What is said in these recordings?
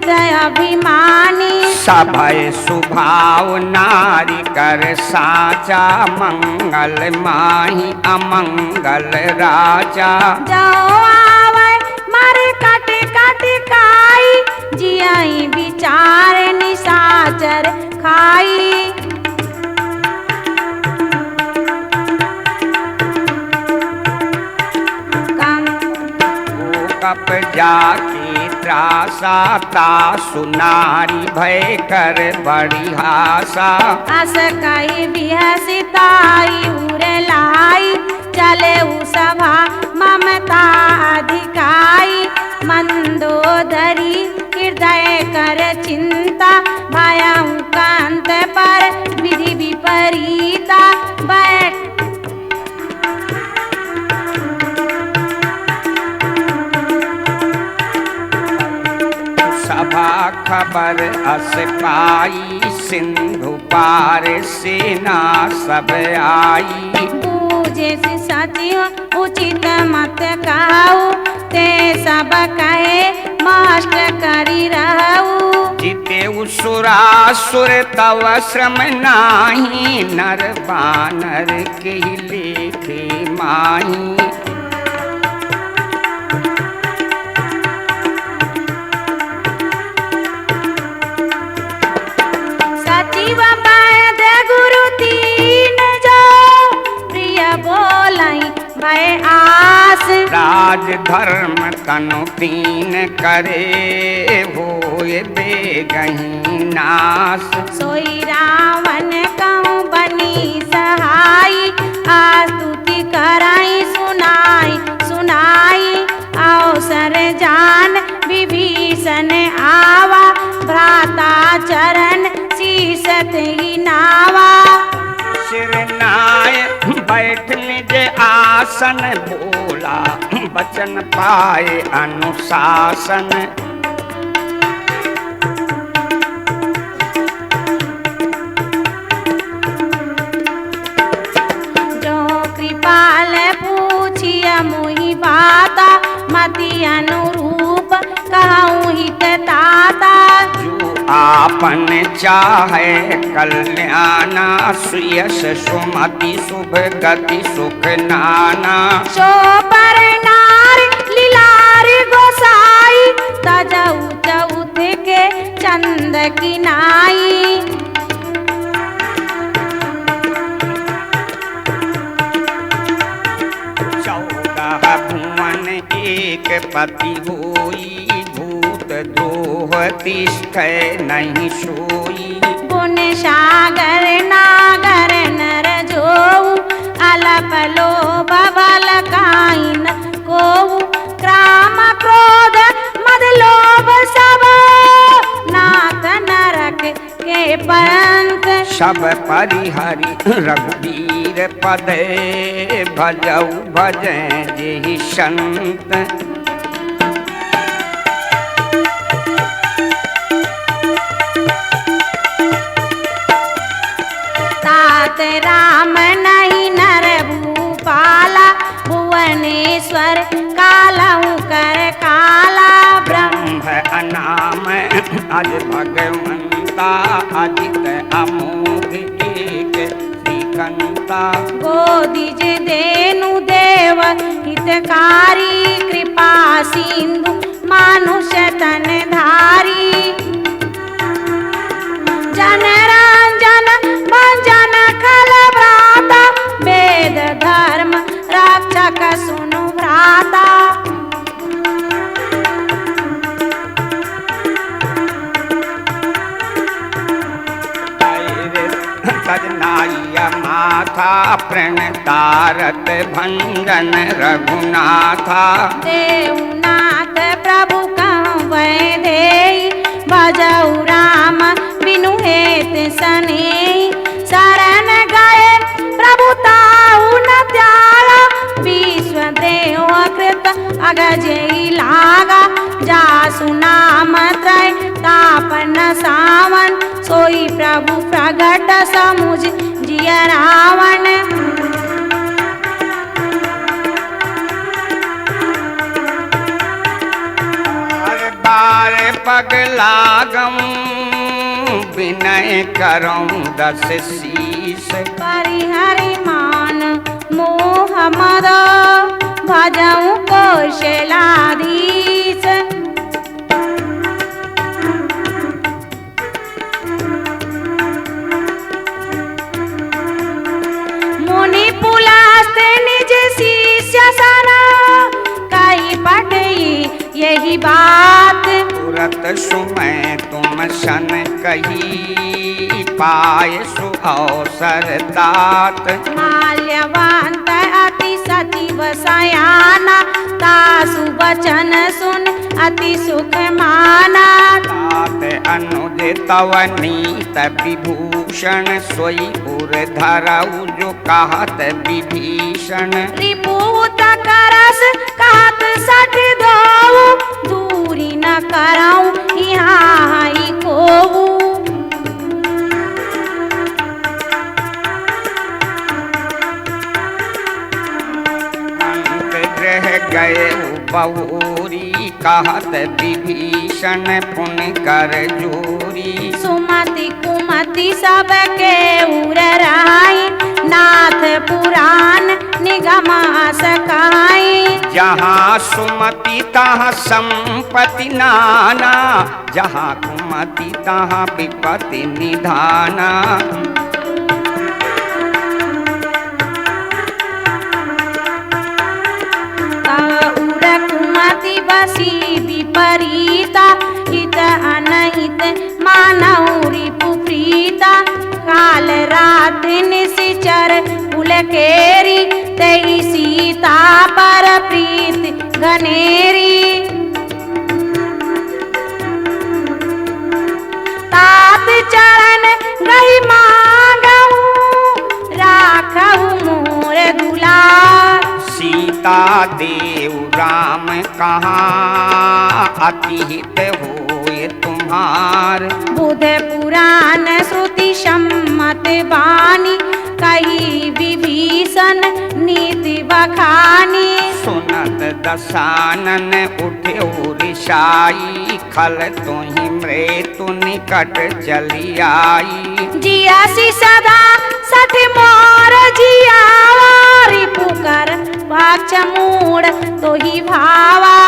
हृदय अभिमानी। सभय स्वभाव नारी कर साचा, मंगल माही अमंगल राजा। जो आवे मारे काटे काटे काई, जियाई विचार निशाचर खाई। कप जाके त्रासा तासु नारी भय कर बड़ी हासा। अस कई बिहसिताई उरे लाई, चले उ सभा ममता अधिकाई। मंदोदरी हृदय कर चिंता, भयं कांत पर विधि विपरीता। बैठ सभा खबर अस पाई, सिंधु पार सेना सब आई। पूजे से सचिव उचित मत कहू, ते सब कहे माष्ट करी रहू। जिते उसुरासुर तव श्रम नाही, नर बानर के लेखे माही। सचिव वैद गुरु तीन जो, प्रिय बोलाई भय आस। राज धर्म तनु तीन करे, होए बेगही नाश। सोई रावण कहूँ बनी सहाई, आस्तुति कराई सुनाई सुनाई। अवसर जान विभीषण आवा, भ्राता चरण शीसत ही नावा। सिरनाय बैठ निज आसन, बोला वचन पाए अनुशासन। जो कृपाल पूछिय मुहि बाता, मति अनुरूप कहूँ हित ताता। जो आपन चाहे कल्याणा, सुयश सुमति शुभ गति सुख नाना। सो पर नार लीलार गोसाई, तजऊ चौथ के चंद की नाई। चौदह भुवन एक पति होई, भूत द्रोह तिष्ठ नहीं सोई। पुण्य सागर नागर नर जोऊ, अलप लोभ बल काइन कोऊ। क्राम क्रोध मद लोभ सब, नाथ नरक के पंथ। सब परिहरि रघुवीर पदे, भजऊ भजै जेहि संत। तात राम नहीं नर भूपाला, भुवनेश्वर कालहु कर काला। ब्रह्म अनाम अज भगवंता, अजित अमोघ एक श्रीकंता। गोदिज देनु देव हितकारी, कृपा सिंधु मानुष तन धारी। जन रंजन भंजन खल भ्राता, वेद धर्म रक्षक सुनु भ्राता। सजनाय माथा प्रणतारत भंजन रघुनाथा। देवनाथ प्रभु कहूँ वैदेही, भजऊ राम बिनु हेत सनेही। शरण गए प्रभु ताऊ न त्यागा, विश्व देव कृत अगजई लागा। जासु नाम त्रय तापन सावन, सोई प्रभु प्रगट समुझ जिय रावण। बार पग पग लागऊं विनय करऊं 10 शीस। परिहरि मान मोह मद भजऊं कौशलाधीश। मुनि पुलस्त्य निज शिष्य सन कही पठई यही बात। तुरत सुमय तुम सन कही पाय सु अवसर तात। माल्यवंत अति सचिव सयाना तासु वचन सुन अति सुख माना। तात अनुज तव नीत विभूषण सोई उर धरऊ जो कहत विभीषण। रिपुत करस कहत सठ दो दूरी न कराऊं यहाँ ही कोऊ। रह गए बहुरी कहत विभीषण पुन कर जोरी। सुमति कुमति सबके उर राई नाथ पुराण निगम सकाई। जहाँ सुमति तहाँ संपत्ति नाना जहाँ कुमति तहाँ विपत्ति निधाना। बसी विपरीता हित अनहित मानव रिपु प्रीता। काल रात निशिचर पुलकेरी तई सीता पर प्रीत घनेरी। तात चरण गही मांगऊ राखऊ मोर दुलार। सीता देव राम कहाँ अति हित होए तुम्हार। बुध पुराण श्रुति सम्मत वाणी कही विभीषण नीति बखानी। सुनत दशानन उठे रिसाई खल तुहि मृत्यु निकट चली आई। जियासी सदा सठ मोर जियावा रिपु कर वाक्ष मूढ़ तो ही भावा।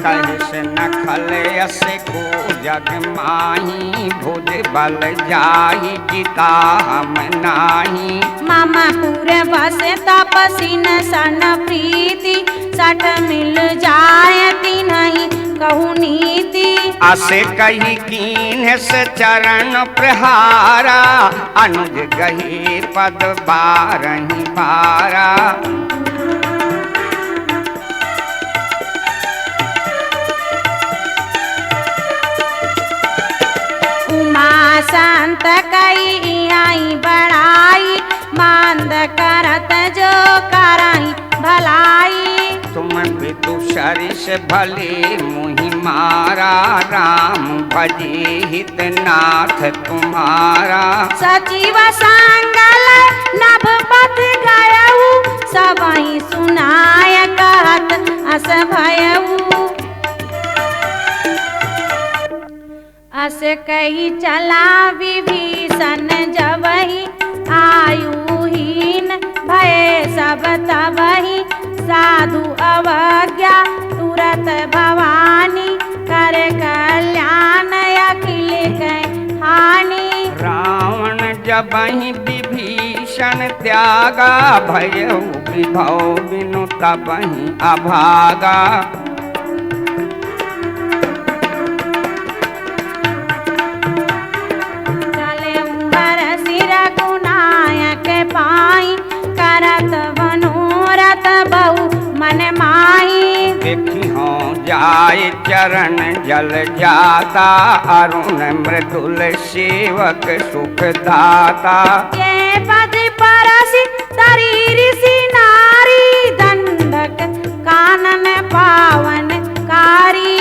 कहस नखल यस को जग माही भुज बल जाहि जिता हम नाही। मम पुर बस तपसी न सन प्रीति सठ मिल जायति नहीं कहू नीति। अस कही कीन्ह से चरण प्रहारा अनुज गही पद बारहि बारा। संत कई आई बड़ाई मांद करत जो कराई भलाई। तुम विदु सरिस भले मुहि मारा राम भजे हित नाथ तुम्हारा। सचिव संगल नभ पथ गयऊ सबहि सुनाय कहत अस भयऊ। अस कही चला विभीषण जबहि आयुहीन भय सब तबहि। साधु अवज्ञा तुरत भवानी कर कल्याण अखिल कहि हानि। रावण जबहि विभीषण त्यागा भयउ विभव बिनु तबहि अभागा। पाई करत मनोरथ बहु मन माही। देखी हो जाय चरण जल जाता अरुण मृदुल सेवक सुख दाता। ये पद परसि शरीर सी नारी दंडक कानन पावन कारी।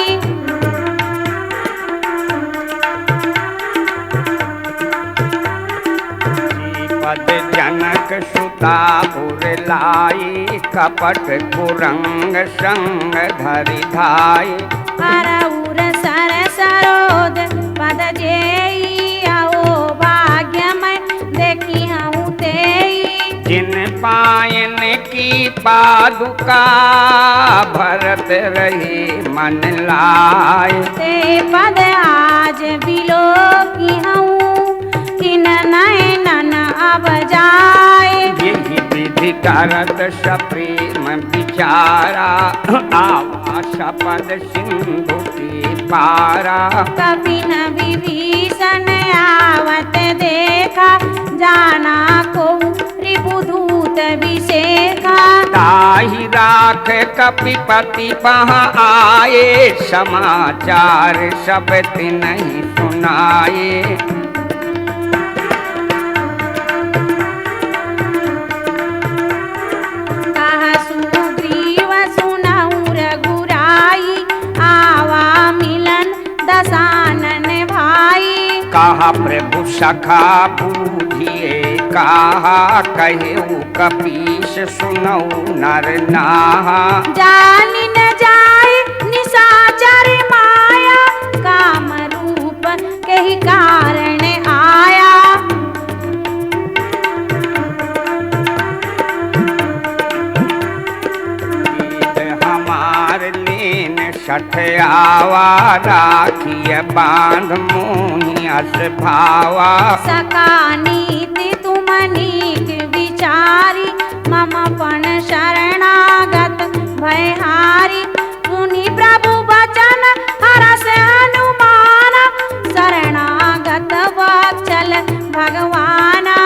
पद जनक सुत सीतापुर लाई, कपट कुरंग संग धरि धाई। अरउर सर सरोद पद जेई, आओ भाग्यमय देखी हूँ तेई। जिन पायन की पादुका, भरत रही मन लाय। ते पद आज बिलो की हूँ, किन नयनन अब जाए। यही विधि करत सप्रेम विचारा, आवा शपथ सिंधु की पारा। कपिन विभीषण आवत देखा, जाना को रिपुदूत विशेखा। ताहि राख कपिपति पहाँ आए, समाचार सब तिन्हि सुनाए। कहा सुग्रीव सुनऊ रघुराई, आवा मिलन दसानन भाई। कहा प्रभु सखा बूझिए कहा, कहेऊ कपीस सुनऊ नर नाहा। जानि न जाय निशाचर माया, काम रूप कही कारण आया। हमार लेन सठ आवा, राखिय बांध मोहि अस भावा। सका नीति तुम नीक विचारी, मम पण शरणागत भयहारी। सुनि प्रभु वचन हरस हनुमान, शरणागत वत्सल भगवाना।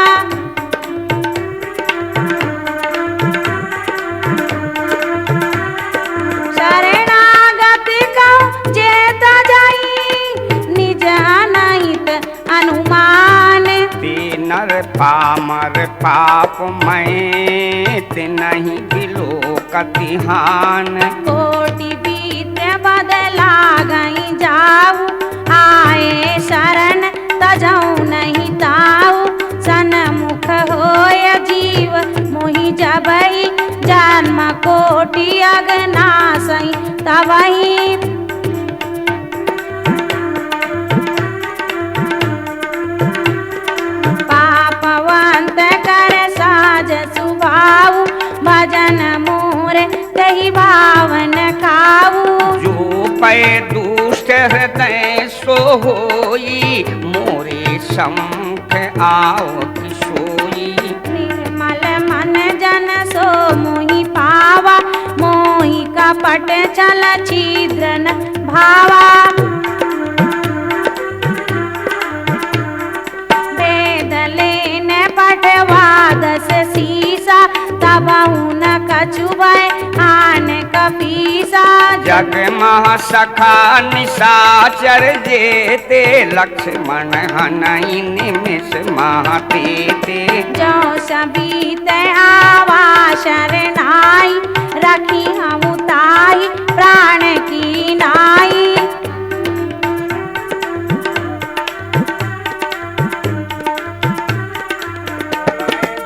शरणागत कहूँ जेत जाई, निज अनहित अनुमान। ते नर पामर पाप मैं, तिन्हि बिलो कतिहान। कोटि विद्य बदला गई जाऊ, आए शरण तजऊ नहीं ताऊ। सन्मुख होय जीव मोहि जबहि, जन्म कोटि अगनासई तबहि। पापवंत कर साज सुभाऊ, भजन मोर तहि भावन खाऊ। जो पै दुष्ट हृदय सो होई, मोरे सम्मुख आओ किशोई। निर्मल मन जन सो मोहि पावा, मोहि कपट छल छिद्र न भावा। वेद लेन पठवा दस सीसा, तबहु न कछु भय आन कपीसा। जग मह सखा निशाचर जेते, लक्ष्मण हनहि निमिष महापेते। जो सबीत आवा शरणाई, रखी हूँ ताई प्राण की नाई।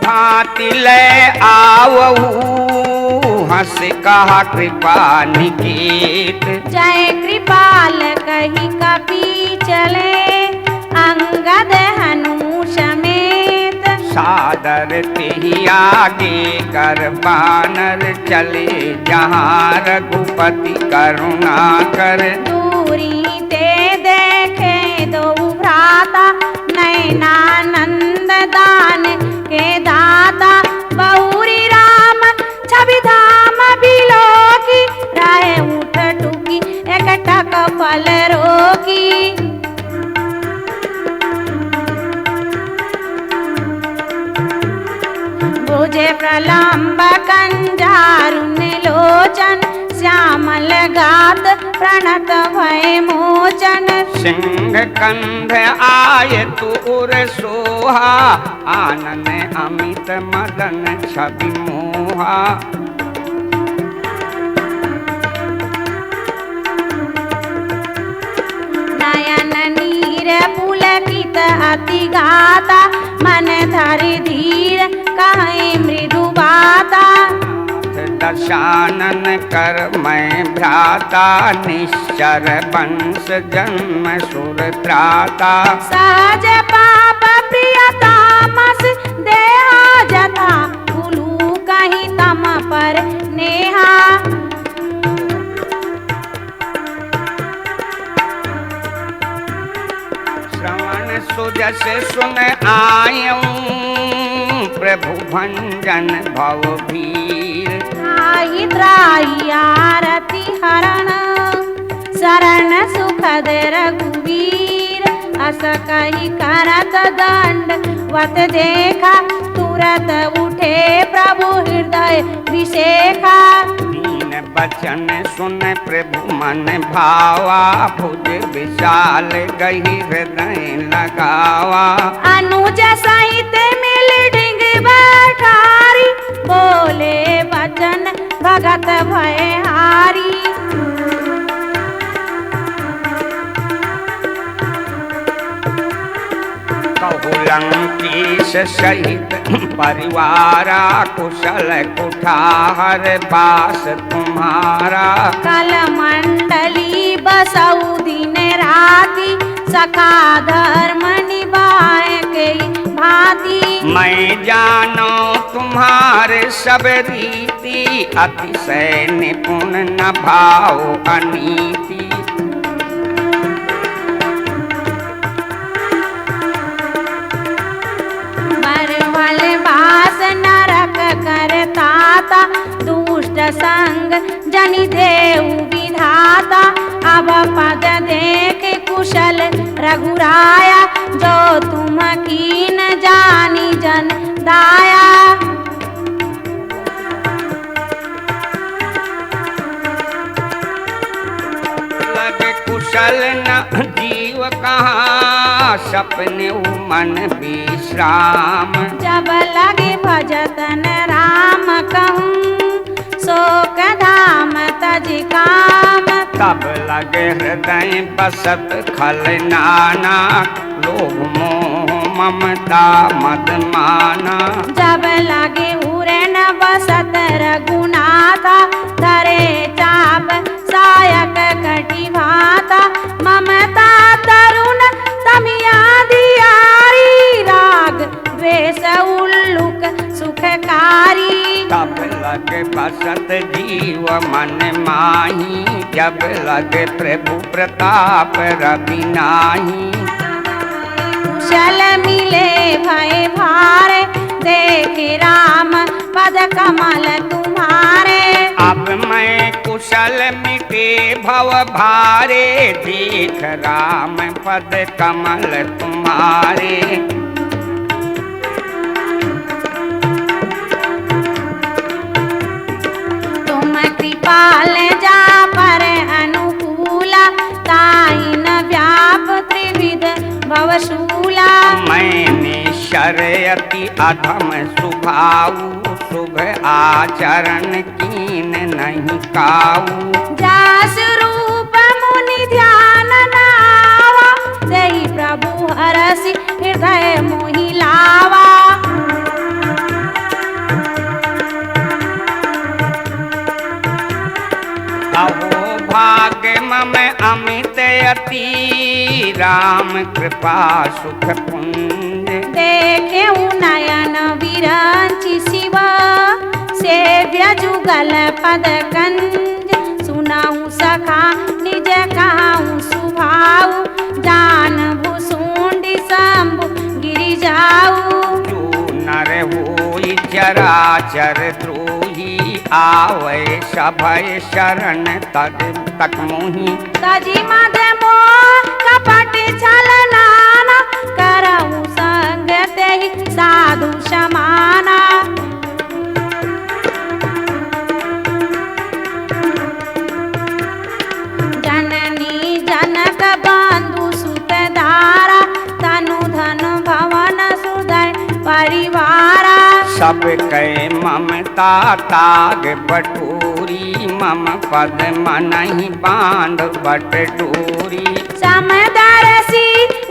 भांति ले आवहू, हंस कहा कृपा निकेत। जय कृपाल कही कपी चले, अंगद हनु समेत। सादर तेहि आगे कर बानर चले, जहाँ रघुपति करुणा कर। दूरी ते देखे दो भ्राता, नयनानंद दान के दाता। बहुरी राम छवि धाम बिलोकी, राह उठ टुकी एक टक फल रोकी। भुजे प्रलंब कंजारुन लोचन, श्यामल गात प्रणत भय मोचन। सिंह कंध आय तूर सोहा, आनन अमित मदन छवि मोहा। नयन नीर पुलकित अति गाता, मन धरि धीर कहे मृदु विधाता। दशानन कर मैं भ्राता, निश्चर वंश जन्म सुर त्राता। सहज पाप प्रिय तामस देहा जथा, भूलू कहीं तम पर नेहा। श्रवण सुजस सुन आयऊं, प्रभु भंजन भव भीर। त्राहि त्राहि आरती हरण, शरण सुखद रघुवीर। अस कहि करत दंड वत देखा, तुरत उठे प्रभु हृदय विशेखा। दीन बचन सुन प्रभु मन भावा, भुज विशाल गही हृदय लगावा। अनुज सहित मिल डिंग बैठारी, बोले वचन भगत भय हारी। लंकेश सहित परिवारा, कुशल कुठार बास तुम्हारा। कल मंडली बसऊ दिन राती, सखा धर्म निभाए के भांति। मैं जानो तुम्हारे सब रीति, अतिशय निपुण न भाव अनीति। नरक करताता, दुष्ट संग जनि देव विधाता। अब पद देख कुशल रघुराया, जो तुम कीन जानी जन दाया। लगे कुशल न जीव कहाँ, सपने मन विश्राम। जब लगे भजतन राम कहूँ, शोक धाम तज काम। तब लगे हृदय बसत खल नाना, लोभ मोह ममता मद माना। जब लगे उरन बसत रघुनाथा, धरे चाप सायक कटि भाता। ममता तरुण तमिया दियारी, राग द्वेष उल्लुक सुखकारी। तब लगे बसत जीव मन माही, जब लगे प्रभु प्रताप रवि नाही। कुशल मिले भय भारे, देखे राम पद कमल तुम्हारे। अब मैं कुशल मिटे भव भारे, देख राम पद कमल तुम्हारे। तुम कृपाल जा पर अनुकूला, ताई न व्याप त्रिविध भवशूला। मैंने शरयति अधम सुभाऊ, शुभ आचरण कीन नहीं काऊ। जास रूप मुनि ध्यान नावा, सही प्रभु हरसि हृदय मोहि लावा। अहो भाग्य मम अमित अति, राम कृपा सुख पुंज। देखे नयन विरंचि शिव, सेव्य जुगल पद कंज। सुनाऊं सखा निज कहूँ सुभाऊ, जान भुसुंडी शंभु गिरि जाऊ। जो नर होई चराचर द्रोही, आवे सभय शरण तद तक मोही। तजी मद मोह कपट छल नाना, करऊं संग तेहि साधु समाना। जननी जनक बंधु सुत धारा, तनु धन भवन सुधय परिवारा। सब कै ममता ताग बटोरी, मम पद मनहि बांध बट डोरी। समदरसी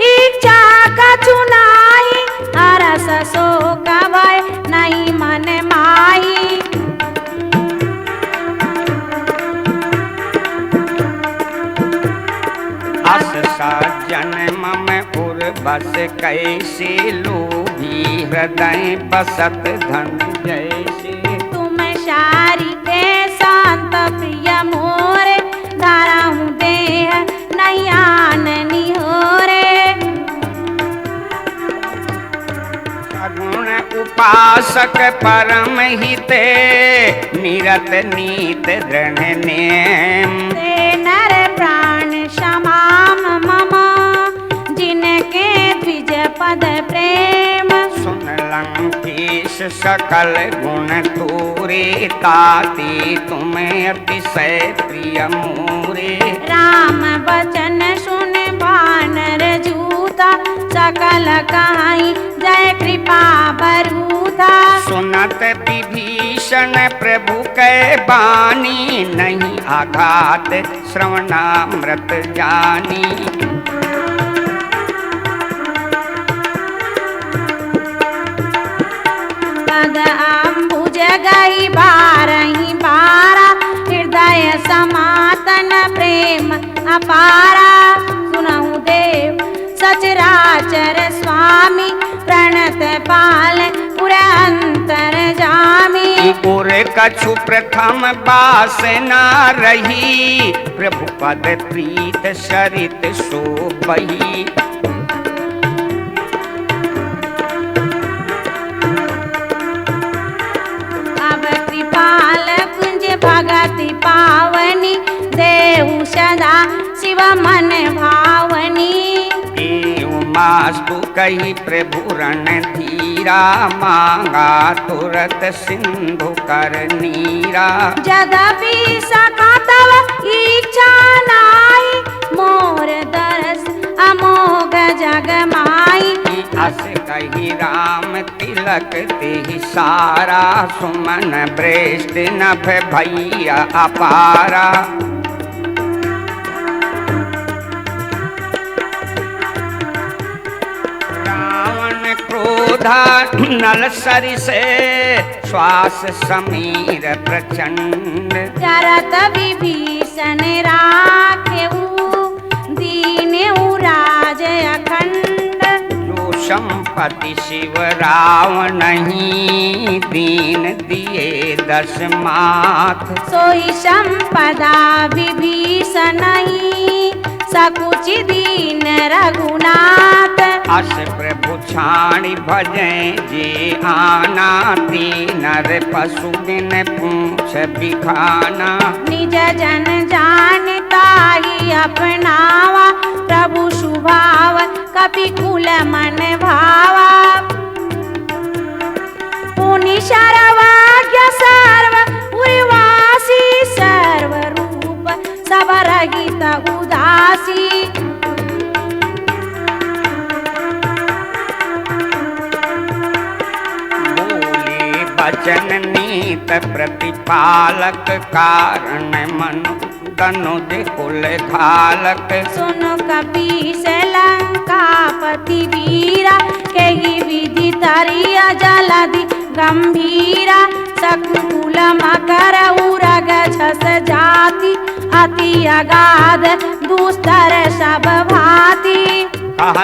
इच्छा कछु नाही, हरस शोक भय नहीं मन माही। बस कैसे लोभी हृदय बसत धन जैसे। तुम शारी के शांत प्रिय मोरे, धाराऊं देह नयाननी हो रे। सगुण उपासक परम हिते, निरत नीत दृढ़ नेम। ते नर प्राण क्षमाम मम, जिनके द्विज पद प्रेम। सुन लंकेश सकल गुण तोरे, ताति तुम्हें अतिशय प्रिय मोरे। राम बचन सुन वानर जूता, सकल कहाई जय कृपा बरूथा। सुनत विभीषण प्रभु कै बानी, नहीं आघात श्रवणामृत जानी। पद अम्बुज गई बारही बारा, हृदय समातन प्रेम अपारा। सुनहु देव सचराचर स्वामी, प्रणत पाल पुर अंतर जामी। गुर कछु प्रथम बास न रही, प्रभु पद प्रीत सरित शोभही। अब कृपाल कुंज भगति पावनी, देहु सदा शिव मन भावनी। मास्तु कही प्रभु रण धीरा, मांगा तुरत सिंधु कर नीरा। यद्यपि सखा तव इच्छा नाई, मोर दरस अमोघ जग माई। अस कही राम तिलक तेहि सारा, सुमन ब्रेष्ट नभ भैया अपारा। क्रोधा नल सरिसे, श्वास समीर प्रचंड। चरत विभीषण राखेऊ, दीनेऊ राज अखंड। जो संपत्ति शिव रावण नहीं, दीन दिए दस माथ। सोई संपदा विभीषण ही, सकुचि दीन रघुनाथ। अस प्रभु छाणी भजे जे आना, नर पशु बिन पूछ बिखाना। निज जन जानता ही अपनावा, प्रभु सुभाव कपि कुल मन भावा। पुनि सर्वज्ञ सर्व उर्वासी, सर्व रूप सब रहित उदासी। वचन नीत प्रतिपालक, कारण मनु तनुज कुल घालक। सुनो कपीस लंकापति वीरा, केहि विधि तरिया जलधि गंभीरा। सकुल मकर उरग झस जाति, अति अगाध दुस्तर सब भांति।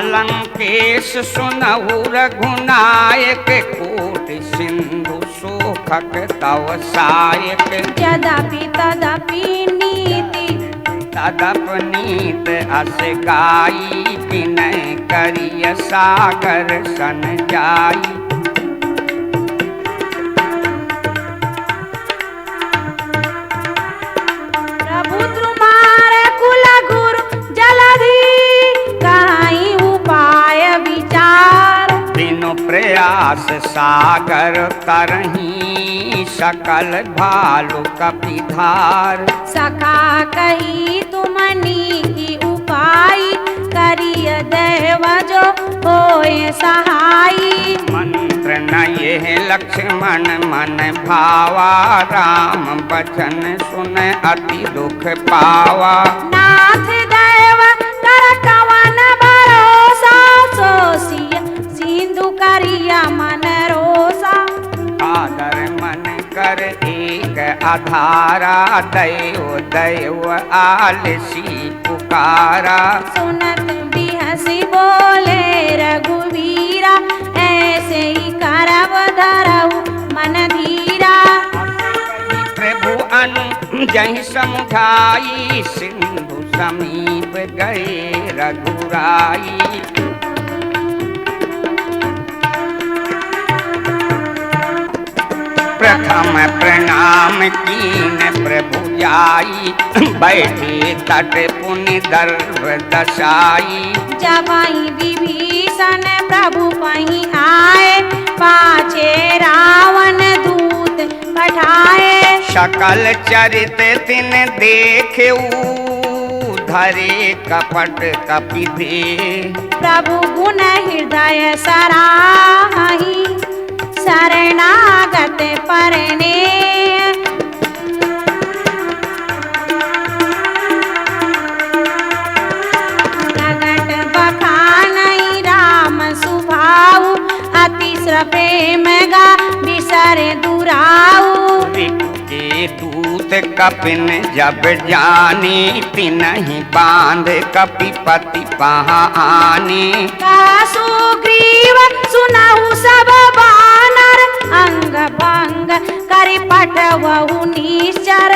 लंकेश सुनहु रघुनायक, कोटि सिंधु सोखक तव सायक। यद्यपि तदपि नीति, तदप नीत अस गाई, विनय करिय सागर सन जाई। प्रभु तुम्हार कुल गुरु जलधि, कहीं उपाय विचार। तीनों प्रयास सागर तरही, सकल भालु कपिधार। सखा कही तुमनी की उपाय, करिय देव जो होए सहाई। मंत्र न ये लक्ष्मण मन भावा, राम बचन सुन अति दुख पावा। नाथ देव कर कवन भरोसा, सोसिय सिंधु करिया मन रोसा। आदर मन कर एक आधारा, दैव दैव आलसी पुकारा। सुनत बिहसी बोले जहीं समुझाई सिंधु समीप गए रघुराई। प्रथम प्रणाम कीन प्रभु जाई, बैठे तट पुनि दर्भ दशाई। जबहि विभीषण प्रभु पहीं आए, पाछे रावण दूत पठाए। सकल चरित तिन देखेऊ, धरे कपट कपि दे। प्रभु गुण हृदय सराहि, शरणागत परणे। प्रगट बखानई राम सुभाऊ, अतिश्र प्रेम गा बिसरे दुराऊ। के दूत कपिन जब जानी, तिनहि बांध कपिपति पहा आने। सुग्रीव सुनहु सब बानर, अंग भंग करि पठवहु निश्चर।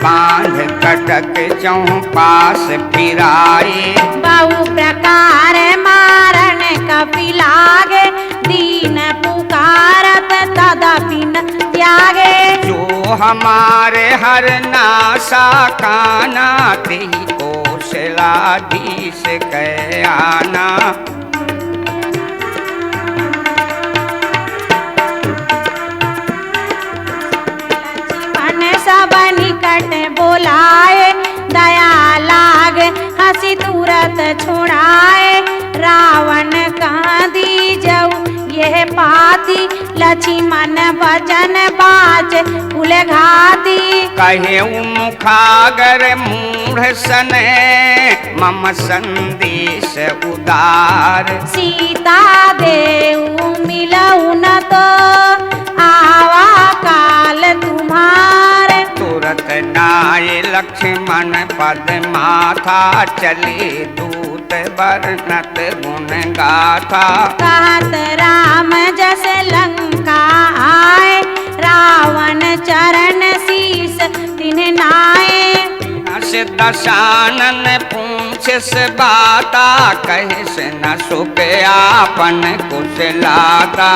बांध कटक चौपास फिराए। बहु प्रकार मारन कपि लागे, दीन पुकारत तदपि न त्यागे। जो हमारे हर नासा काना, तेहि कौशलाधीश कै आना। सब निकट बोलाए, दया लाग हंसी तुरत छुड़ाए। रावण कांदी जऊ यह पाती, लक्ष्मण वचन बाच कुल घाती। कहे मुखागर मूढ़ सने, मम संदेश उदार। सीता देऊ मिलऊ न तो, आवा काल तुम्हारे। तुरत नाय लक्ष्मण पद माथा, चले दूत वर्णत गुण गाथा। कहत राम जस लंका आए, रावण चरण शीस तिन्ह नाए। हस दशानन पूछस बाता, कहिस न सुख आपन कुशलाता।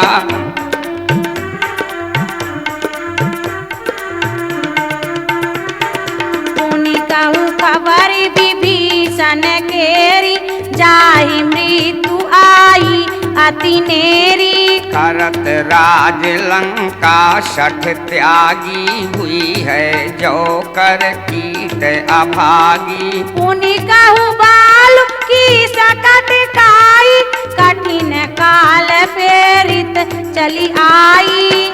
खबर विभीषण केरी, जाहि मृत्यु आई अति नेरी। करत राज लंका शठ त्यागी, हुई है जो कर कीट अभागी। पुनि कहु बालु की सकट काई, कठिन काल फेरित चली आई।